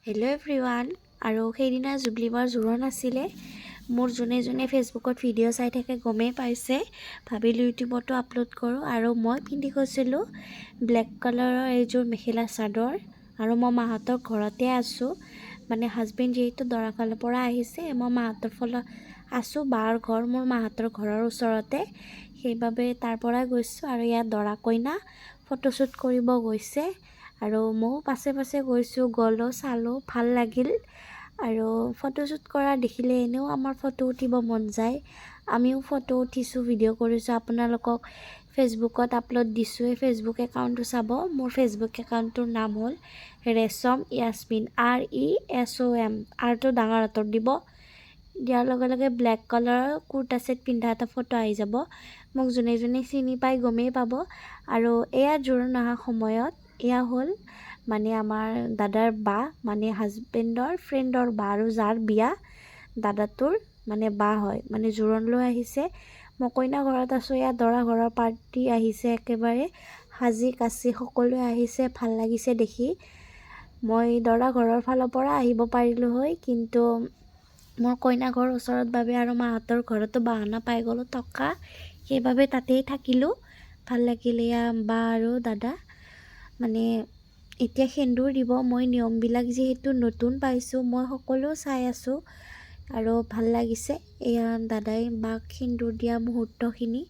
Hello' everyone. আৰু সেইদিনা জুবলিবাৰ জোৰণ আছিলে। মোৰ যোনে ফেচবুকত ভিডিঅ' চাই থাকে গমেই পাইছে। ভাবিলোঁ ইউটিউবতো আপলোড কৰোঁ। আৰু মই পিন্ধি গৈছিলোঁ ব্লেক কালাৰৰ এইযোৰ মেখেলা চাদৰ। আৰু মই মাহঁতৰ ঘৰতে আছোঁ, মানে হাজবেণ্ড যিহেতু দৰাফালৰ পৰা আহিছে, মই মাহঁতৰ ফালত আছোঁ। বাৰ ঘৰ মোৰ মাহঁতৰ ঘৰৰ ওচৰতে, সেইবাবে তাৰ পৰা গৈছোঁ। আৰু ইয়াত দৰা কইনা ফটোশ্বুট কৰিব গৈছে। আৰু ময়ো পাছে গৈছোঁ, গ'লোঁ, চালোঁ, ভাল লাগিল। আৰু ফটোশ্বুট কৰা দেখিলে এনেও আমাৰ ফটো উঠিব মন যায়। আমিও ফটো উঠিছোঁ, ভিডিঅ' কৰিছোঁ, আপোনালোকক ফেচবুকত আপলোড দিছোঁ। এই ফেচবুক একাউণ্টটো চাব। মোৰ ফেচবুক একাউণ্টটোৰ নাম হ'ল ৰেচম ইয়াছমিন, RESOM। আৰটো ডাঙৰ হাতৰ দিব। দিয়াৰ লগে লগে ব্লেক কালাৰৰ কুৰ্তা ছেট পিন্ধা এটা ফটো আহি যাব। মোক যোনে চিনি পাই গমেই পাব। আৰু এয়া জোৰোণ অহা সময়ত এয়া হ'ল মানে আমাৰ দাদাৰ বা, মানে হাজবেণ্ডৰ ফ্ৰেণ্ডৰ বা, আৰু যাৰ বিয়া দাদাটোৰ মানে বা হয়, মানে জোৰোণ লৈ আহিছে। মই কইনা ঘৰত আছোঁ, ইয়াত দৰা ঘৰৰ পাৰ্টি আহিছে, একেবাৰে সাজি কাচি সকলোৱে আহিছে। ভাল লাগিছে দেখি। মই দৰা ঘৰৰ ফালৰ পৰা আহিব পাৰিলোঁ হয়, কিন্তু মোৰ কইনা ঘৰ ওচৰত বাবে আৰু মাহঁতৰ ঘৰতো বাহানা পাই গ'লোঁ থকা, সেইবাবে তাতেই থাকিলোঁ। ভাল লাগিল। এয়া বা আৰু দাদা, মানে এতিয়া সেন্দুৰ দিব। মই নিয়মবিলাক যিহেতু নতুন পাইছোঁ, মই সকলো চাই আছোঁ আৰু ভাল লাগিছে। এয়া দাদাই বাক সেন্দুৰ দিয়া মুহূৰ্তখিনি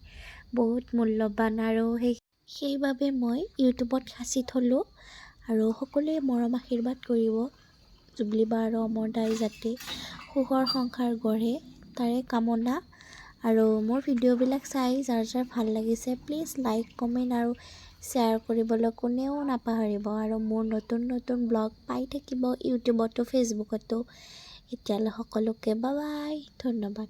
বহুত মূল্যৱান, আৰু সেইবাবে মই ইউটিউবত সাঁচি থলোঁ। আৰু সকলোৱে মৰম আশীৰ্বাদ কৰিব, জুবলি বা আৰু অমৰ দাই যাতে সুখৰ সংসাৰ গঢ়ে, তাৰে কামনা। আৰু মোৰ ভিডিঅ'বিলাক চাই যাৰ ভাল লাগিছে, প্লিজ লাইক, কমেণ্ট আৰু শ্বেয়াৰ কৰিবলৈ কোনেও নাপাহৰিব। আৰু মোৰ নতুন ব্লগ পাই থাকিব ইউটিউবতো ফেচবুকতো। এতিয়ালৈ সকলোকে বাই বাই, ধন্যবাদ।